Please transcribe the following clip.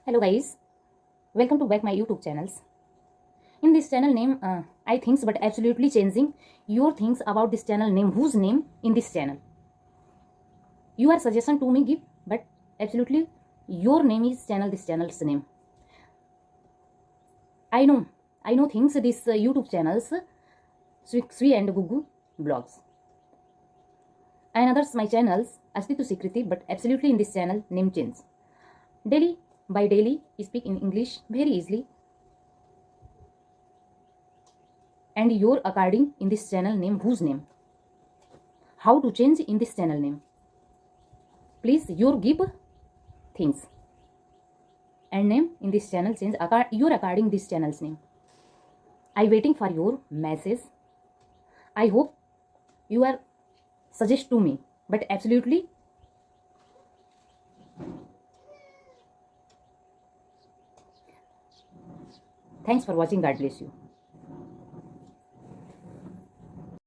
Hello guys, welcome to back my YouTube channels. In this channel name, I thinks but absolutely changing your things about this channel name. Whose name in this channel? You are suggestion to me give, but absolutely your name is channel. This channel's name. I know things. This YouTube channels, Sri and Gugu blogs. And others my channels Astitu Sikriti, but absolutely in this channel name change. Daily by daily speak in English very easily. And your according in this channel name, whose name, how to change in this channel name, please your give things and name in this channel change your according this channel's name. I waiting for your message. I hope you are suggest to me, but absolutely thanks for watching. God bless you.